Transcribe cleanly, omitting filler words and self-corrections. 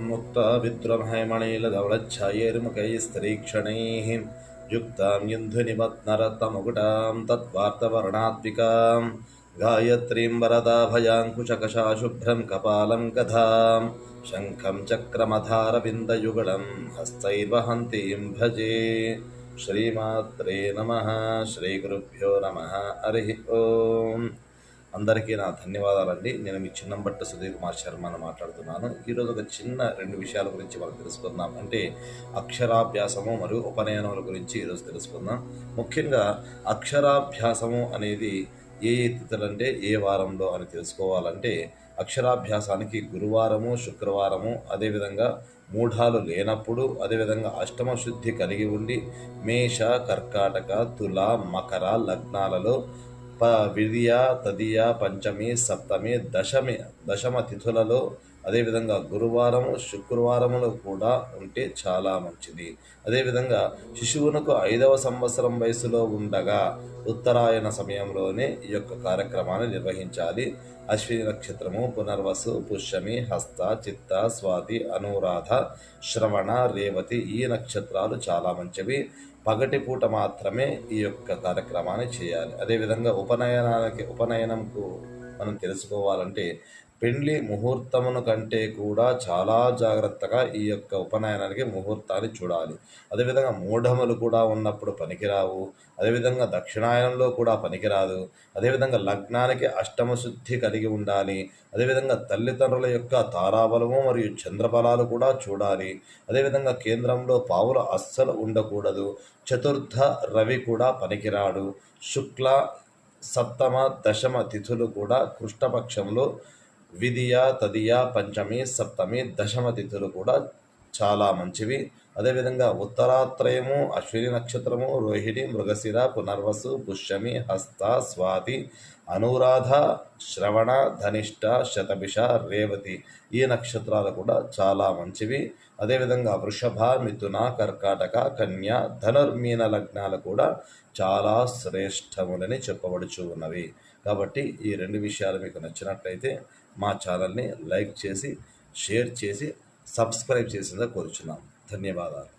मुक्ता विद्रुमहेमणिलधवलच्छायैर्मुखैस्तरीक्षणैः युक्तां युन्धुनिमत्नरत्नमुकुटां तत्वार्तवर्णात्मिकां गायत्रीं वरदाभयाङ्कुशकशा शुभ्रं कपालं गदां शङ्खं चक्रमधारविन्दयुगलं हस्तैर्वहन्तीं भजे। श्रीमात्रे नमः। श्रीगुरुभ्यो नमः। हरिः ओम्। అందరికీ నా ధన్యవాదాలండి. నేను మీ చిన్నంబట్ట సుధీర్ కుమార్ శర్మను మాట్లాడుతున్నాను. ఈరోజు ఒక చిన్న 2 విషయాల గురించి మనం తెలుసుకుందాం. అంటే అక్షరాభ్యాసము మరియు ఉపనయనముల గురించి ఈరోజు తెలుసుకుందాం. ముఖ్యంగా అక్షరాభ్యాసము అనేది ఏ తిథులంటే ఏ వారంలో అని తెలుసుకోవాలంటే అక్షరాభ్యాసానికి గురువారము, శుక్రవారము, అదేవిధంగా మూఢాలు లేనప్పుడు, అదేవిధంగా అష్టమ శుద్ధి కలిగి ఉండి మేష, కర్కాటక, తుల, మకర లగ్నాలలో విద్య, తదియ, పంచమి, సప్తమి, దశమ తిథులలో, అదేవిధంగా గురువారము, శుక్రవారములు కూడా ఉంటే చాలా మంచిది. అదేవిధంగా శిశువునకు 5వ సంవత్సరం వయసులో ఉండగా ఉత్తరాయణ సమయంలోనే ఈ యొక్క కార్యక్రమాన్ని నిర్వహించాలి. అశ్విని నక్షత్రము, పునర్వసు, పుష్యమి, హస్త, చిత్త, స్వాతి, అనురాధ, శ్రవణ, రేవతి ఈ నక్షత్రాలు చాలా మంచివి. పగటిపూట మాత్రమే ఈ యొక్క కార్యక్రమాన్ని చేయాలి. అదేవిధంగా ఉపనయనంకు మనం తెలుసుకోవాలంటే పెండ్లి ముహూర్తమును కంటే కూడా చాలా జాగ్రత్తగా ఈ యొక్క ఉపనయనానికి ముహూర్తాన్ని చూడాలి. అదేవిధంగా మూఢములు కూడా ఉన్నప్పుడు పనికిరావు. అదేవిధంగా దక్షిణాయనంలో కూడా పనికిరాదు. అదేవిధంగా లగ్నానికి అష్టమ శుద్ధి కలిగి ఉండాలి. అదేవిధంగా తల్లిదండ్రుల యొక్క తారాబలము మరియు చంద్రబలాలు కూడా చూడాలి. అదేవిధంగా కేంద్రంలో పావులు అస్సలు ఉండకూడదు. చతుర్థ రవి కూడా పనికిరాడు. శుక్ల, సప్తమ, దశమ తిథులు కూడా కృష్ణపక్షంలో విదియ, తదియ, పంచమి, సప్తమి, దశమ తిథులు కూడా చాలా మంచివి. అదేవిధంగా ఉత్తరాత్రయము, అశ్విని నక్షత్రము, రోహిణి, మృగశిర, పునర్వసు, పుష్యమి, హస్త, స్వాతి, అనురాధ, శ్రవణ, ధనిష్ట, శతభిష, రేవతి ఈ నక్షత్రాలు కూడా చాలా మంచివి. అదేవిధంగా వృషభ, మిథున, కర్కాటక, కన్య, ధనుర్మీన లగ్నాలు కూడా చాలా శ్రేష్టములని చెప్పబడుచు ఉన్నవి. కాబట్టి ఈ 2 విషయాలు మీకు నచ్చినట్లయితే మా ఛానల్ని లైక్ చేసి, షేర్ చేసి, సబ్స్క్రైబ్ చేసిందా కోరుచున్నాం. ధన్యవాదాలు.